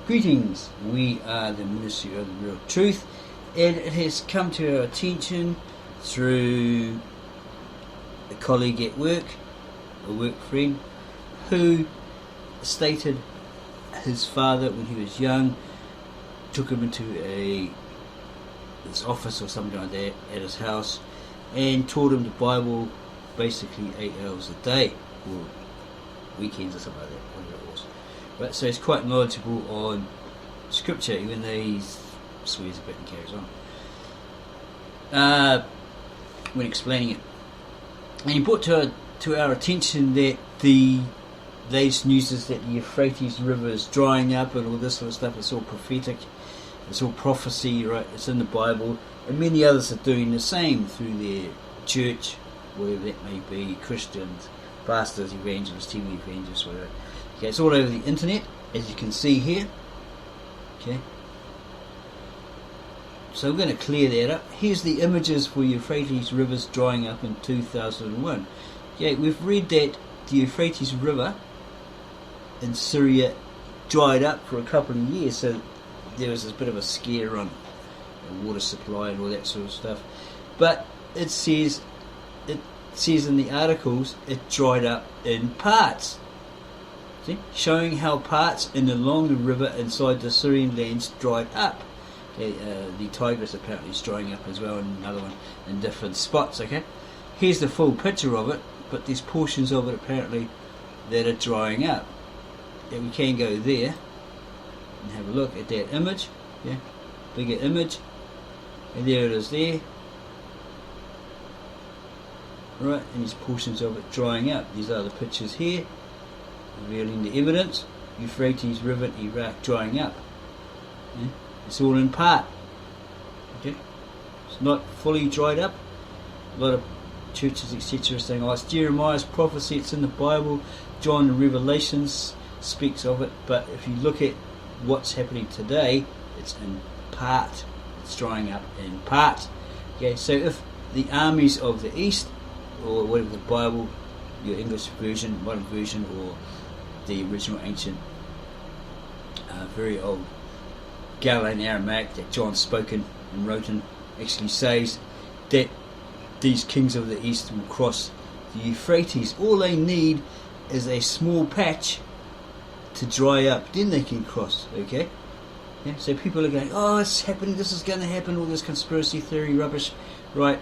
Greetings, we are the Ministry of the Real Truth, and it has come to our attention through a colleague at work, a work friend, who stated his father, when he was young, took him into his office or something like that at his house and taught him the Bible basically 8 hours a day, or weekends or something like that, whatever it was. Right, so he's quite knowledgeable on scripture, even though he swears a bit and carries on when explaining it. And he brought to our attention that the latest news is that the Euphrates River is drying up and all this sort of stuff. It's all prophetic, it's all prophecy, right? It's in the Bible, and many others are doing the same through their church, whatever that may be, Christians, pastors, evangelists, TV evangelists, whatever. Okay, it's all over the internet, as you can see here. Okay, so we're going to clear that up. Here's the images for Euphrates rivers drying up in 2001. Okay, we've read that the Euphrates River in Syria dried up for a couple of years, so there was a bit of a scare on the water supply and all that sort of stuff. But it says in the articles it dried up in parts. See? Showing how parts in along the river inside the Syrian lands dried up. Okay, the Tigris apparently is drying up as well, and another one in different spots. Okay, here's the full picture of it, but there's portions of it apparently that are drying up. And we can go there and have a look at that image. Yeah, bigger image, and there it is there. Right, and there's portions of it drying up. These are the pictures here, revealing the evidence. Euphrates River in Iraq drying up. Yeah? It's all in part. Okay, it's not fully dried up. A lot of churches, etc., saying, "Oh, it's Jeremiah's prophecy. It's in the Bible." John in Revelations speaks of it, but if you look at what's happening today, it's in part. It's drying up in part. Okay, so if the armies of the East, or whatever the Bible, your English version, modern version, or the original ancient, very old Galilean Aramaic that John spoken and wrote in, actually says that these kings of the East will cross the Euphrates. All they need is a small patch to dry up, then they can cross. Okay, yeah, so people are going, "Oh, it's happening, this is going to happen," all this conspiracy theory rubbish, right?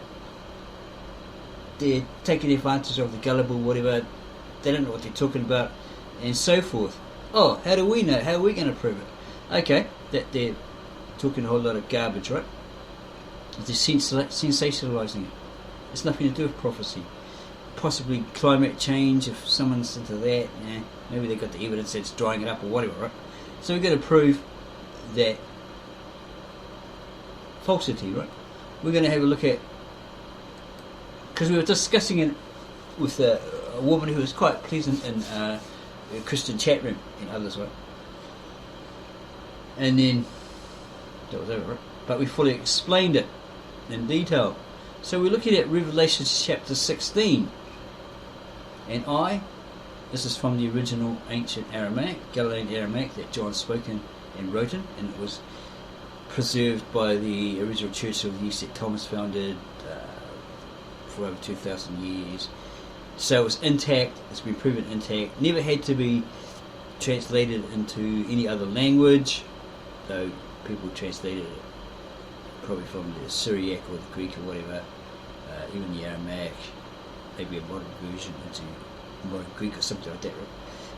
They're taking advantage of the gullible, whatever, they don't know what they're talking about, and so forth. Oh, how do we know? How are we going to prove it? Okay, that they're talking a whole lot of garbage, right? They're sensationalizing it. It's nothing to do with prophecy. Possibly climate change, if someone's into that, yeah, maybe they've got the evidence that's drying it up or whatever, right? So we're going to prove that falsity, right? We're going to have a look at, because we were discussing it with a woman who was quite pleasant in a Christian chat room and others, right? And then that was over, right? But we fully explained it in detail. So we're looking at Revelation chapter 16. And this is from the original ancient Aramaic, Galilean Aramaic, that John spoken and wrote in, and it was preserved by the original Church of the East that Thomas founded for over 2,000 years. So it was intact, it's been proven intact, never had to be translated into any other language, though people translated it probably from the Syriac or the Greek or whatever, even the Aramaic, maybe a modern version into modern Greek or something like that, right?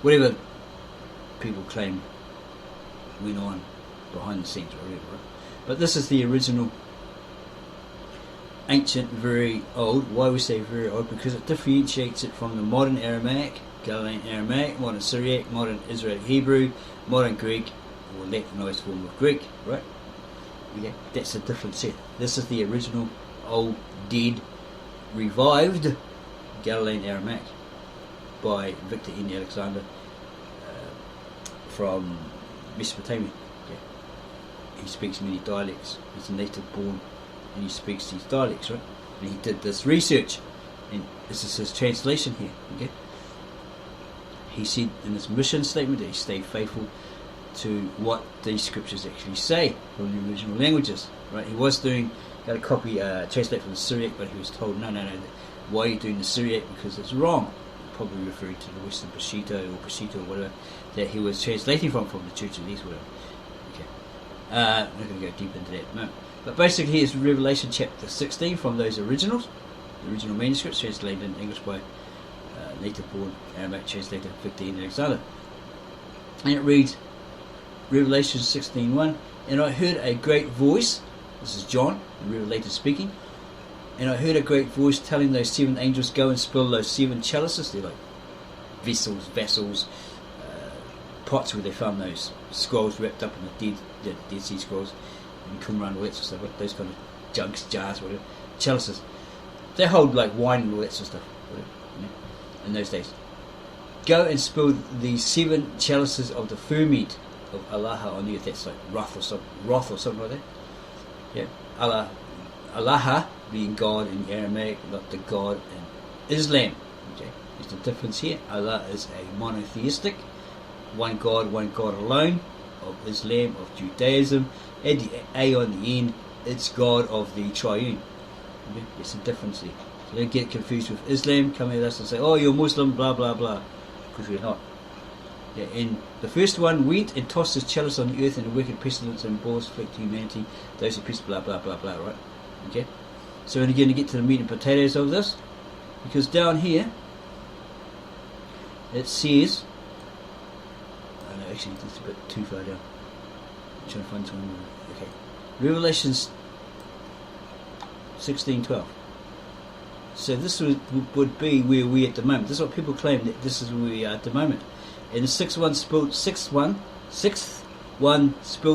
Whatever people claim went on behind the scenes or whatever, right? But this is the original ancient, very old. Why we say very old? Because it differentiates it from the modern Aramaic, Galilean Aramaic, modern Syriac, modern Israeli Hebrew, modern Greek, or Latinized form of Greek, right? Okay, that's a different set. This is the original, old, dead, revived Galilean Aramaic by Victor N. Alexander from Mesopotamia. Okay. He speaks many dialects. He's a native born, and he speaks these dialects, right? And he did this research, and this is his translation here. Okay. He said in his mission statement that he stayed faithful to what these scriptures actually say from the original languages. Right? He was got a copy, translate from the Syriac, but he was told, no. Why are you doing the Syriac? Because it's wrong. Probably referring to the Western Peshitta or whatever that he was translating from the Church of the East, whatever. Okay. I'm not going to go deep into that. No. But basically, here's Revelation chapter 16 from those originals, the original manuscripts translated in English by native-born Aramaic translator Victor N. Alexander. And it reads, Revelation 16:1, and I heard a great voice, this is John, the Revelator speaking, and I heard a great voice telling those 7 angels, go and spill those 7 chalices. They're like vessels, pots where they found those scrolls wrapped up in the Dead Sea Scrolls, and Qumran, all that sort of stuff, those kind of jugs, jars, whatever, chalices. They hold like wine and all that sort of stuff, whatever, in those days. Go and spill the 7 chalices of the ferment of Allah on the earth. That's like wrath or something like that. Yeah, Allah being God in Aramaic, not the God in Islam. Okay, there's the difference here. Allah is a monotheistic, one God alone, of Islam, of Judaism, and the A on the end, it's God of the Triune. Okay? There's a difference here. So don't get confused with Islam, come at us and say, oh, you're Muslim, blah blah blah, because we're not. Yeah, and the first one went and tossed his chalice on the earth, and a wicked pestilence and bores afflict humanity, those who peace, blah blah blah blah, right? Okay? So we're going to get to the meat and potatoes of this, because down here it says, oh no, actually it's a bit too far down. I'm trying to find something. Okay, Revelations 16:12. So this would be where we are at the moment. This is what people claim, that this is where we are at the moment. And the sixth one spilled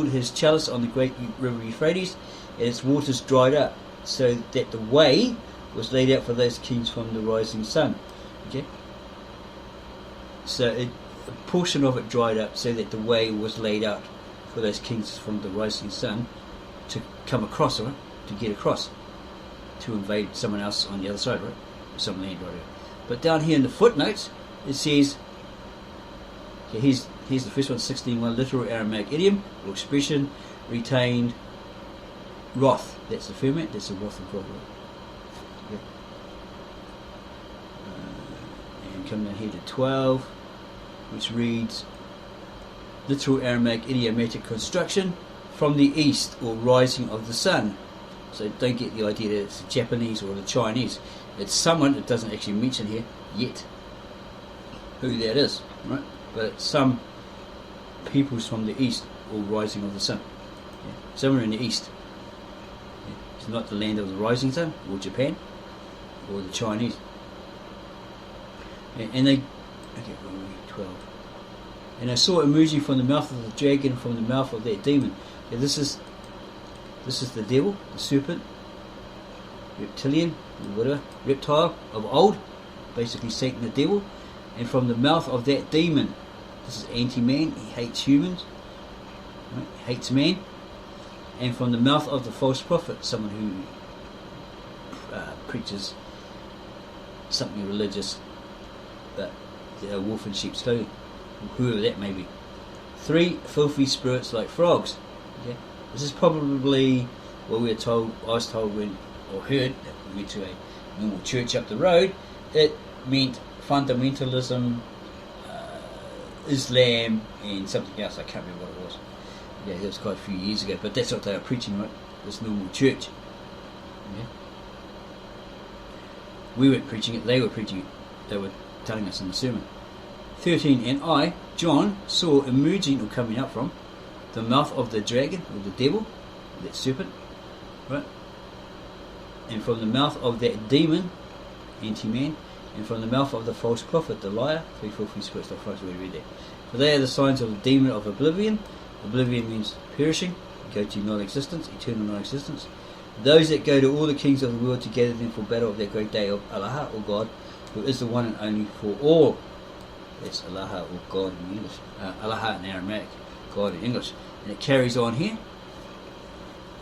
his chalice on the great river Euphrates, and its waters dried up, so that the way was laid out for those kings from the rising sun. Okay. So a portion of it dried up, so that the way was laid out for those kings from the rising sun to come across, right? To get across, to invade someone else on the other side, right? Some land right here. But down here in the footnotes, it says, okay, here's the first one, 16:1, literal Aramaic idiom or expression, retained wrath. That's the ferment, that's the wrath of God. Right? Okay. And come down here to 12, which reads, literal Aramaic idiomatic construction, from the east or rising of the sun. So don't get the idea that it's the Japanese or the Chinese. It's someone, it doesn't actually mention here yet who that is, right? But it's some peoples from the east or rising of the sun. Yeah. Somewhere in the east. Yeah. It's not the land of the rising sun or Japan or the Chinese. Yeah. And they, okay, 12. And I saw emerging from the mouth of the dragon, from the mouth of that demon. Yeah, this is the devil, the serpent, reptilian, whatever, reptile of old, basically Satan the devil, and from the mouth of that demon, this is anti-man, he hates humans, right? He hates man, and from the mouth of the false prophet, someone who preaches something religious, but a wolf in sheep's clothing, whoever that may be. 3 filthy spirits like frogs. Okay? This is probably what I was told when, or heard, that we went to a normal church up the road. It meant fundamentalism, Islam, and something else. I can't remember what it was. Yeah, that was quite a few years ago. But that's what they were preaching, right? This normal church. Yeah. We weren't preaching it; they were preaching it. They were telling us in the sermon. 13. And I, John, saw emerging or coming up from the mouth of the dragon, or the devil, that serpent, right? And from the mouth of that demon, anti-man, and from the mouth of the false prophet, the liar, 3 filthy spirits like frogs. We read that. For they are the signs of the demon of oblivion. Oblivion means perishing, go to non-existence, eternal non-existence. Those that go to all the kings of the world to gather them for battle of that great day of Allah, or God, who is the one and only for all. That's Allah or God in English. Allah in Aramaic, God in English. And it carries on here.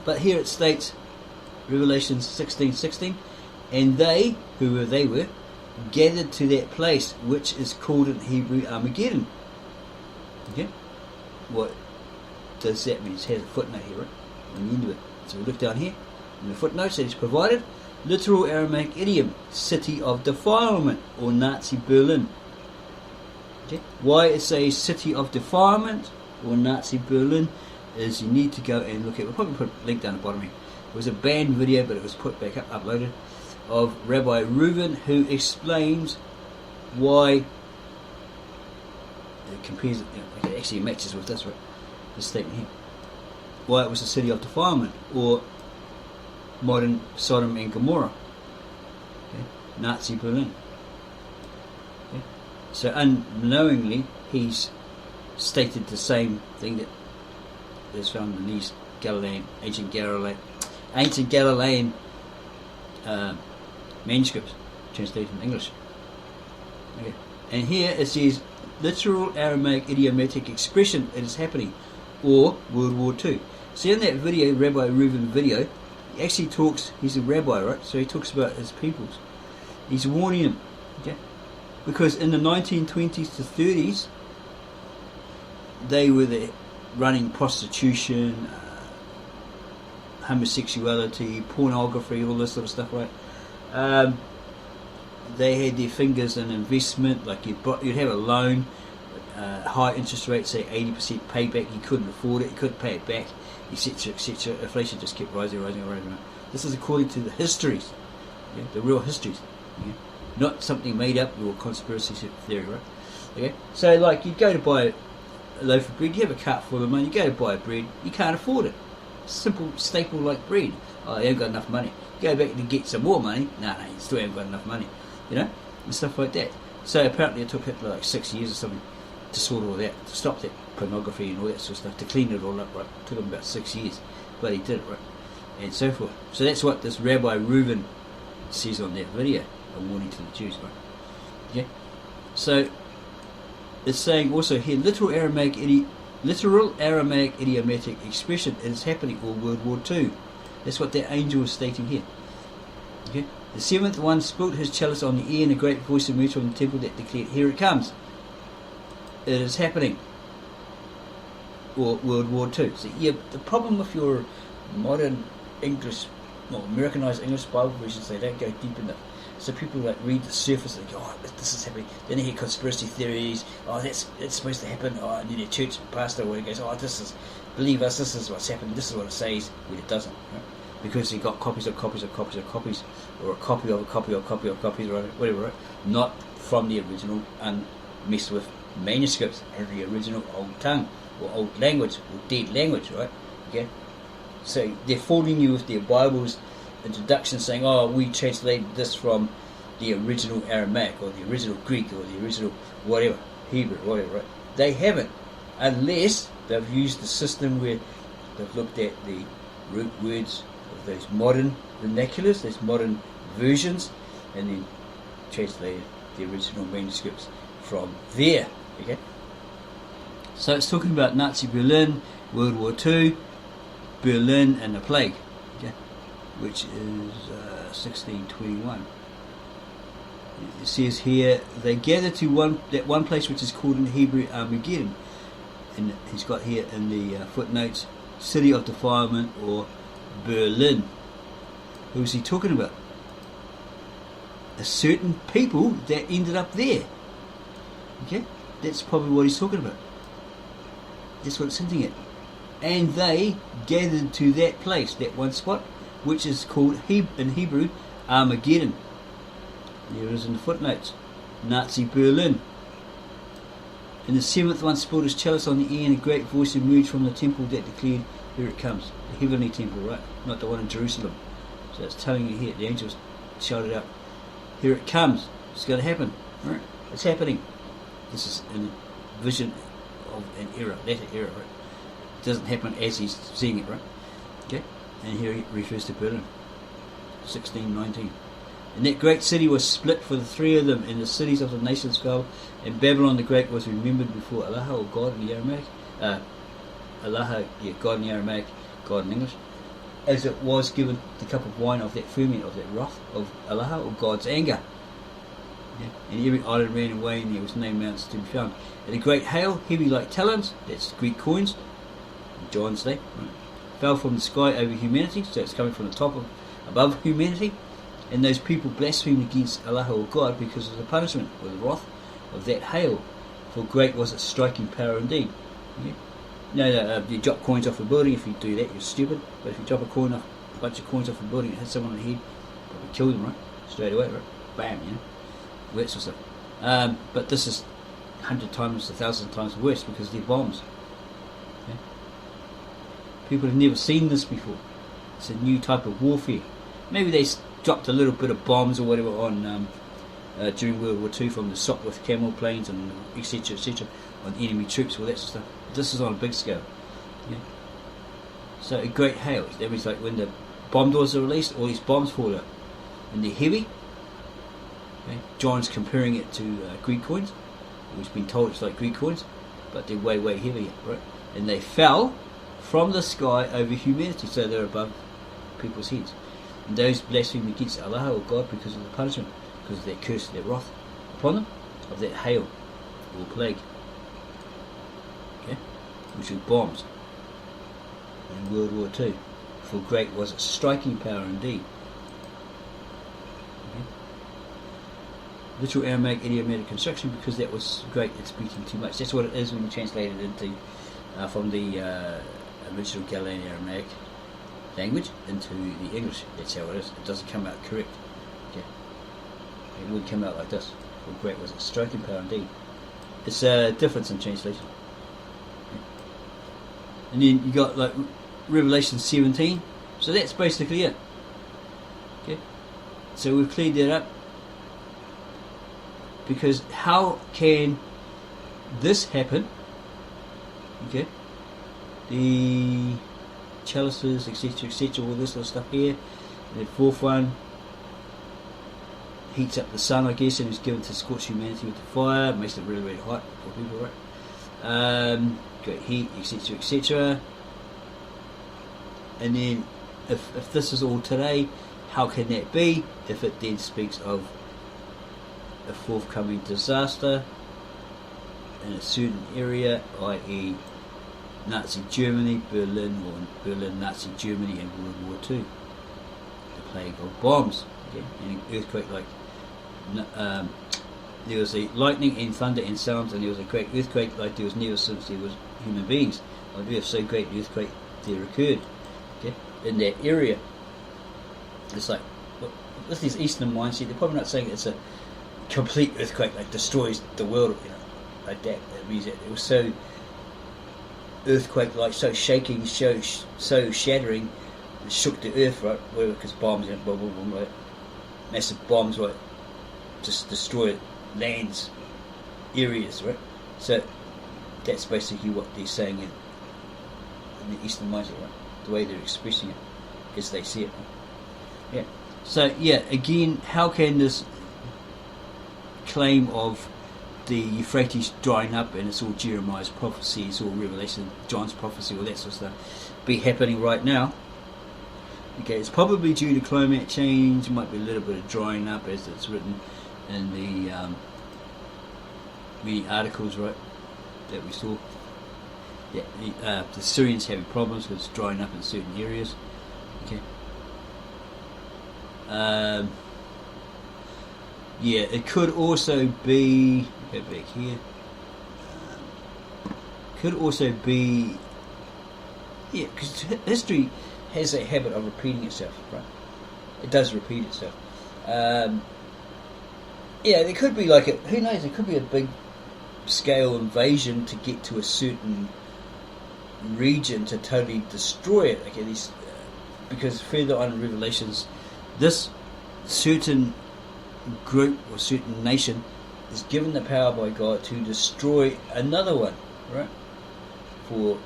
But here it states, Revelation 16:16, and they, whoever they were, gathered to that place which is called in Hebrew Armageddon. Okay? What does that mean? It has a footnote here, right? On the end of it. So we look down here, in the footnotes that is provided, literal Aramaic idiom, city of defilement, or Nazi Berlin. Okay? Why it says city of defilement, or Nazi Berlin, is you need to go and look at, we'll probably put a link down the bottom here. It was a banned video, but it was put back up, uploaded, of Rabbi Reuven, who explains why it compares, it actually matches with this, right? This statement here. Why it was a city of defilement, or modern Sodom and Gomorrah. Okay? Nazi Berlin. Okay? So unknowingly, he's stated the same thing that is found in these ancient Galilean manuscripts, translated from English. Okay. And here it says, literal Aramaic idiomatic expression, it is happening, or World War II. See, in that video, Rabbi Reuven video, he actually talks, he's a rabbi, right? So he talks about his peoples. He's warning them, okay? Because in the 1920s to 30s, they were running prostitution, homosexuality, pornography, all this sort of stuff, right? They had their fingers in investment, like you'd have a loan, high interest rate, say 80% payback, you couldn't afford it, you couldn't pay it back, etc., etc. Inflation just kept rising. This is according to the histories, yeah, the real histories, yeah? Not something made up or conspiracy theory, right? Okay, so like you go to buy a loaf of bread, you have a cart full of money, you go to buy bread, you can't afford it. Simple staple like bread. Oh, you haven't got enough money. You go back to get some more money. No, you still haven't got enough money. You know, and stuff like that. So apparently it took Hitler like 6 years or something to sort all that, to stop that pornography and all that sort of stuff, to clean it all up, right? It took him about 6 years, but he did it, right? And so forth. So that's what this Rabbi Reuven says on that video, a warning to the Jews, right? Okay? So it's saying also here, literal Aramaic idiomatic expression, it is happening, or World War II. That's what that angel is stating here. Okay? The seventh one spilt his chalice on the air, and a great voice emerged from the temple that declared, here it comes. It is happening. Or World War II. So yeah, the problem with your modern English, well, Americanized English Bible versions, they don't go deep enough. So people like read the surface and go, oh, this is happening. Then they hear conspiracy theories. Oh, that's supposed to happen. Oh, and then a church pastor where he goes, oh, believe us, this is what's happened. This is what it says. When it doesn't, right? Because he got copies, or a copy of a copy of copies, right? Whatever, right? Not from the original, and messed with manuscripts and the original old tongue or old language or dead language, right? Okay. So they're fooling you with their Bible's introduction, saying, "Oh, we translated this from the original Aramaic or the original Greek or the original whatever Hebrew, whatever." Right? They haven't, unless they've used the system where they've looked at the root words of those modern vernaculars, those modern versions, and then translated the original manuscripts from there. Okay. So it's talking about Nazi Berlin, World War II, Berlin, and the plague. Okay. Which is 1621. It says here, they gather to that one place which is called in Hebrew Armageddon, and he's got here in the footnotes, city of defilement, or Berlin. Who is he talking about? A certain people that ended up there. Okay, that's probably what he's talking about. That's what it's hinting at. And they gathered to that place, that one spot, which is called in Hebrew Armageddon. There it is in the footnotes. Nazi Berlin. And the seventh one spilled his chalice on the air, and a great voice emerged from the temple that declared, here it comes. The heavenly temple, right? Not the one in Jerusalem. So it's telling you here, the angels shouted out, here it comes. It's going to happen. Right? It's happening. This is in vision of an era, later era, right? It doesn't happen as he's seeing it, right? Okay? And here he refers to Berlin. 1619. And that great city was split for the three of them, and the cities of the nations fell, and Babylon the Great was remembered before Allah, or God in the Aramaic, Allah, yeah, God in the Aramaic, God in English, as it was given the cup of wine of that ferment, of that wrath of Allah, or God's anger. Yeah. And every island ran away, and there was no mountains to be found. And a great hail, heavy like talons, that's Greek coins, John's day, right? Fell from the sky over humanity, so it's coming from the top of above humanity, and those people blasphemed against Allah or God because of the punishment or the wrath of that hail, for great was its striking power indeed. Okay? No, you drop coins off a building. If you do that, you're stupid. But if you drop a bunch of coins off a building and hit someone on the head, probably kill them, right? Straight away, right? Bam, all that sort of stuff. But this is 100 times, 1,000 times worse because they're bombs. Okay? People have never seen this before. It's a new type of warfare. Maybe they dropped a little bit of bombs or whatever on during World War II from the Sopwith Camel planes and etc. on enemy troops, all that sort of stuff. This is on a big scale. Yeah. So a great hail. That means like when the bomb doors are released, all these bombs fall out, and they're heavy. Okay. John's comparing it to Greek coins. We've been told it's like Greek coins, but they're way, way heavier, right? And they fell from the sky over humanity, so they're above people's heads. And those blaspheme against Allah or God because of the punishment, because of their curse, their wrath upon them, of that hail or plague, okay, which was bombs in World War II. For great was its striking power indeed. Okay. Literal Aramaic idiomatic construction, because that was great, it's beating too much. That's what it is when you translate it into from the original Galilean Aramaic language into the English. That's how it is. It doesn't come out correct. Okay. It would come out like this. For great was its striking power indeed. It's a difference in translation. Okay. And then you got like Revelation 17. So that's basically it. Okay. So we've cleared that up. Because how can this happen? Okay. The chalices, etc., all this sort of stuff here. And the fourth one heats up the sun, I guess, and is given to scorch humanity with the fire. It makes it really, really hot for people, right? Great heat, etc., And then, if this is all today, how can that be? If it then speaks of a forthcoming disaster in a certain area, i.e. Nazi Germany, Berlin, or Berlin, Nazi Germany in World War II. The plague of bombs. Okay? And an earthquake like there was a lightning and thunder and sounds, and there was a great earthquake like there was never since there was human beings on earth. So great earthquake there occurred. Okay? In that area. It's like, with this Eastern mindset, they're probably not saying it's a complete earthquake like destroys the world, like that. It means that it was so earthquake like, so shaking, so shattering, it shook the earth, right? Because bombs, boom, boom, boom, right? Massive bombs, right? Just destroy lands, areas, right? So that's basically what they're saying in the Eastern mindset, right? The way they're expressing it, as they see it. Right? Yeah. So yeah, again, how can this claim of the Euphrates drying up, and it's all Jeremiah's prophecy, it's all Revelation, John's prophecy, all that sort of stuff, be happening right now? Okay, it's probably due to climate change. It might be a little bit of drying up, as it's written in the many articles, right, that we saw. Yeah, the Syrians having problems because it's drying up in certain areas. Okay. Yeah, it could also be, go back here, could also be, yeah, because history has a habit of repeating itself, right? It does repeat itself. Yeah, there could be like who knows, it could be a big scale invasion to get to a certain region to totally destroy it. Okay, because further on in Revelations, this certain group or certain nation is given the power by God to destroy another one, right? For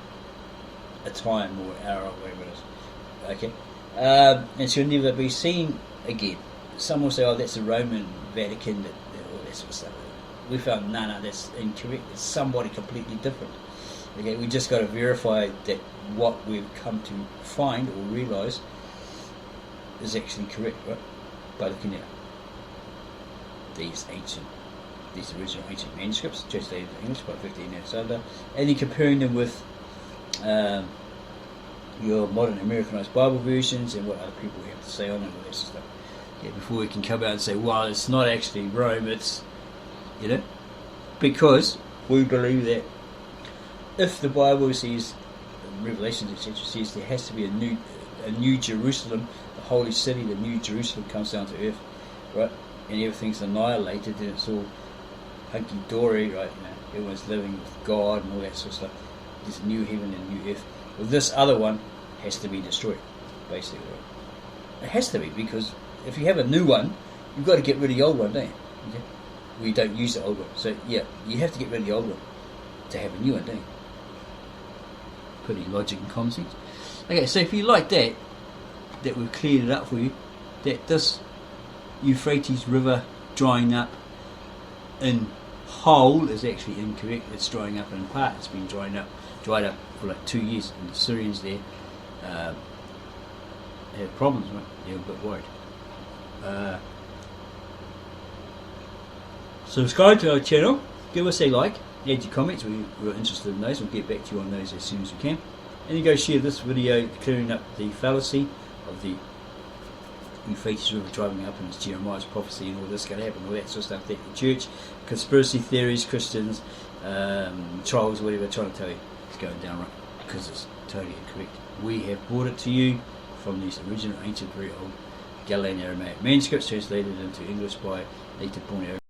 a time or an hour or whatever it is. Okay? And she'll never be seen again. Some will say, oh, that's the Roman Vatican, all that sort of stuff. We found, no, that's incorrect. It's somebody completely different. Okay, we just got to verify that what we've come to find or realise is actually correct, right? By looking at these original ancient manuscripts, translated into English by 15 years older, and then comparing them with your modern Americanized Bible versions and what other people have to say on it, all that sort of stuff. Yeah, before we can come out and say, well, it's not actually Rome, it's, because we believe that if the Bible says, Revelations, etc., says there has to be a new Jerusalem, the holy city, the new Jerusalem comes down to earth, right, and everything's annihilated, and it's all hunky-dory, right, everyone's living with God and all that sort of stuff. There's a new heaven and a new earth. Well, this other one has to be destroyed, basically, right? It has to be, because if you have a new one, you've got to get rid of the old one, don't you? Okay? Well, you don't use the old one. So, yeah, you have to get rid of the old one to have a new one, don't you? Pretty logic and common sense. Okay, so if you like that we've cleared it up for you, that this Euphrates River drying up in whole is actually incorrect. It's drying up in part. It's been dried up for like 2 years, and the Syrians there have problems, right? They're a bit worried. Subscribe to our channel, give us a like, add your comments, we're interested in those. We'll get back to you on those as soon as we can. And you go share this video clearing up the fallacy of the Euphrates River driving up, and it's Jeremiah's prophecy and all this going to happen, all that sort of stuff that the church, conspiracy theories, Christians, trolls, whatever, trying to tell you it's going down right, because it's totally incorrect. We have brought it to you from these original ancient, very old Galilean Aramaic manuscripts translated into English by native born Arab